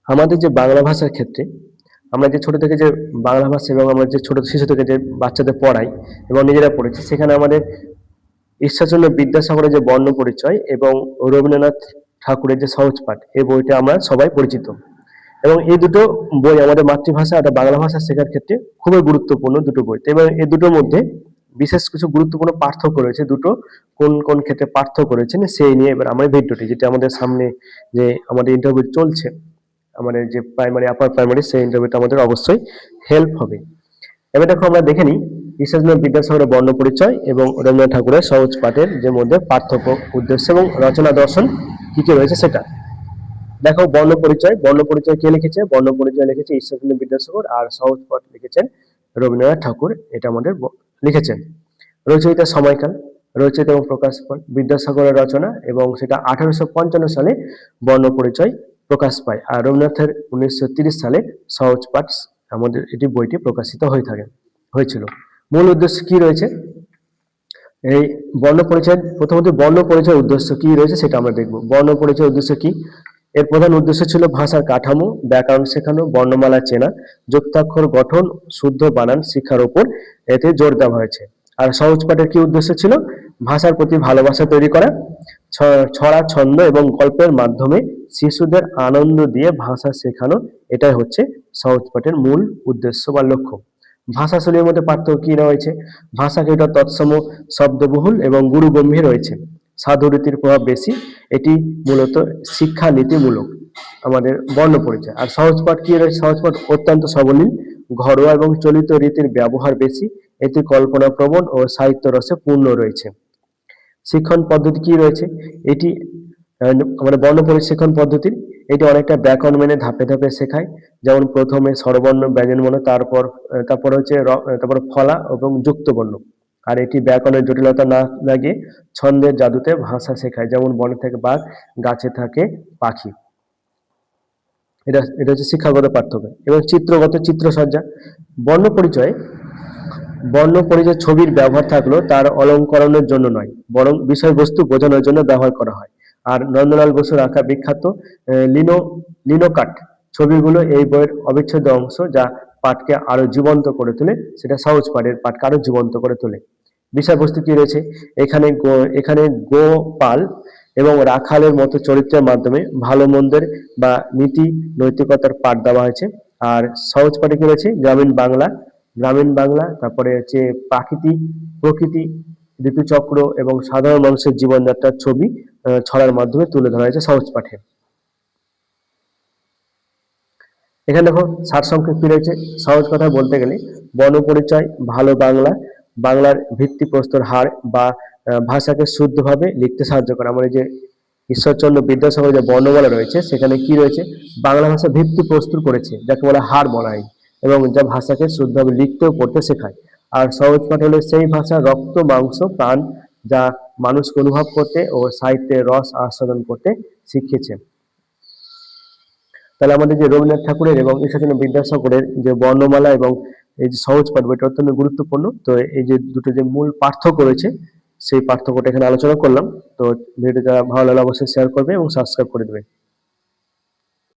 আমাদের যে বাংলা ভাষার ক্ষেত্রে আমরা যে ছোট থেকে যে বাংলা ভাষা এবং আমরা যে ছোট শিশু থেকে যে বাচ্চাদের পড়াই এবং নিজেরা পড়েছি, সেখানে আমাদের ঈশ্বরচন্দ্র বিদ্যাসাগরের যে বর্ণ পরিচয় এবং রবীন্দ্রনাথ ঠাকুরের যে সহজ পাঠ, এই বইটা আমরা সবাই পরিচিত। এবং এই দুটো বই আমাদের মাতৃভাষা অর্থাৎ বাংলা ভাষা শেখার ক্ষেত্রে খুবই গুরুত্বপূর্ণ দুটো বই। এবং এই দুটোর মধ্যে বিশেষ কিছু গুরুত্বপূর্ণ পার্থক্য রয়েছে। দুটো কোন কোন ক্ষেত্রে পার্থক্য রয়েছে সেই নিয়ে এবার আমার ভিডিওটি, যেটা আমাদের সামনে যে আমাদের ইন্টারভিউ চলছে, আমাদের যে প্রাইমারি আপার প্রাইমারি, সেই ইন্টারভিউটা আমাদের অবশ্যই হেল্প হবে। এবার দেখো আমরা দেখে নিই ঈশ্বরচন্দ্র বিদ্যাসাগরের বর্ণ পরিচয় এবং রবীন্দ্রনাথ ঠাকুরের সহজ পাঠের যে মধ্যে পার্থক্য, উদ্দেশ্য এবং রচনা দর্শন কি কি রয়েছে সেটা। দেখো বর্ণ পরিচয় কে লিখেছে? বর্ণ পরিচয় লিখেছে ঈশ্বরচন্দ্র বিদ্যাসাগর, আর সহজ পাঠ লিখেছেন রবীন্দ্রনাথ ঠাকুর। এটা আমাদের লিখেছেন। রচয়িতার সময়কাল, রচয়িতা এবং প্রকাশ পায় বিদ্যাসাগরের রচনা, এবং সেটা 1855 সালে বর্ণ পরিচয় প্রকাশ পায়। আর রবীন্দ্রনাথের 1930 সালে সহজ পাঠ আমাদের এটি বইটি প্রকাশিত হয়েছিল। মূল উদ্দেশ্য কি রয়েছে এই বর্ণ পরিচয়? প্রথমত বর্ণ পরিচয় উদ্দেশ্য কি রয়েছে সেটা আমরা দেখব। বর্ণ পরিচয় উদ্দেশ্য কি? এর প্রধান উদ্দেশ্য ছিল ভাষার কাঠামো, ব্যাকরণ শেখানো, বর্ণমালা চেনা, যুক্তাক্ষর গঠন, শুদ্ধ বানান শিক্ষার উপর এতে জোর দেওয়া হয়েছে। আর সহজ পাঠের কি উদ্দেশ্য ছিল? ভাষার প্রতি ভালোবাসা তৈরি করা, ছড়া, ছন্দ এবং গল্পের মাধ্যমে শিশুদের আনন্দ দিয়ে ভাষা শেখানো। এটাই হচ্ছে সহজ পাঠের মূল উদ্দেশ্য বা লক্ষ্য। ভাষাশৈলীর মধ্যে পার্থক্য কি রয়েছে? ভাষা কিছুটা তৎসম, শব্দবহুল এবং গুরুগম্ভীর রয়েছে। সাধুরীতির প্রভাব বেশি। এটি মূলত শিক্ষা নীতিমূলক। আমাদের বর্ণ পরিচয়। আর সহজ পাঠ কি রয়েছে? সহজ পাঠ অত্যন্ত সাবলীল, ঘরোয়া এবং চলিত রীতির ব্যবহার বেশি। এটি কল্পনা প্রবণ ও সাহিত্য রসে পূর্ণ রয়েছে। শিক্ষণ পদ্ধতি কি রয়েছে? এটি আমাদের বর্ণ পরিশিক্ষণ পদ্ধতি। এটি অনেকটা ব্যাকরণ মেনে ধাপে ধাপে শেখায়। যেমন প্রথমে স্বরবর্ণ, ব্যঞ্জনবর্ণ, তারপর হচ্ছে তারপর ফলা এবং যুক্তবর্ণ। আর এটি ব্যাকরণের জটিলতা না লাগিয়ে ছন্দের জাদুতে ভাষা শেখায়। যেমন বনে থাকে বাঘ, গাছে থাকে পাখি। এটা হচ্ছে শিক্ষাগত পার্থক্য। এবং চিত্রগত চিত্রসজ্জা। বর্ণ পরিচয় ছবির ব্যবহার থাকলেও তার অলঙ্করণের জন্য নয়, বরং বিষয়বস্তু বোঝানোর জন্য ব্যবহার করা হয়। আর নন্দলাল বসুর আঁকা বিখ্যাত লিনোকাট ছবিগুলো এই বইয়ের অবিচ্ছেদ্য অংশ, যা পাঠকে আরো জীবন্ত করে তোলে। সেটা সহজ পাঠের পাঠকে আরো জীবন্ত করে তোলে। বিষয়বস্তু কি রয়েছে? এখানে গোপাল এবং রাখালের মতো চরিত্রের মাধ্যমে ভালো মন্দের বা নীতি নৈতিকতার পাঠ দেওয়া হয়েছে। আর সহজ পাঠে কি রয়েছে? গ্রামীণ বাংলা, তারপরে হচ্ছে প্রকৃতি, ঋতুচক্র এবং সাধারণ মানুষের জীবনযাত্রার ছবি ছড়ার মাধ্যমে তুলে ধরা হয়েছে সহজ পাঠে। এখানে দেখো সারসংক্ষেপ কি রয়েছে। সহজ কথা বলতে গেলে বর্ণ পরিচয় ভালো বাংলার ভিত্তিপ্রস্তর হার বা ভাষাকে শুদ্ধভাবে লিখতে সাহায্য করে। আমাদের যে ঈশ্বরচন্দ্র বিদ্যাসাগর যে বর্ণমালা রয়েছে, সেখানে কি রয়েছে? বাংলা ভাষা ভিত্তি প্রস্তুত করেছে, যাকে বলা হার বলা হয়, এবং যা ভাষাকে শুদ্ধভাবে লিখতে ও পড়তে শেখায়। আর সহজ পাঠ হলো সেই ভাষা রক্ত মাংস প্রাণ, যা মানুষকে অনুভব করতে ও সাহিত্যের রস আস্বাদন করতে শিখিয়েছে। তাহলে আমাদের যে রবীন্দ্রনাথ ঠাকুরের এবং ঈশ্বরচন্দ্র বিদ্যাসাগরের যে বর্ণমালা এবং এই যে সহজ পাঠ, বইটা অত্যন্ত গুরুত্বপূর্ণ। তো এই যে দুটো যে মূল পার্থক্য রয়েছে, সেই পার্থক্যটা এখানে আলোচনা করলাম। তো ভিডিওটা ভালো লাগলে অবশ্যই শেয়ার করবে এবং সাবস্ক্রাইব করে দেবে।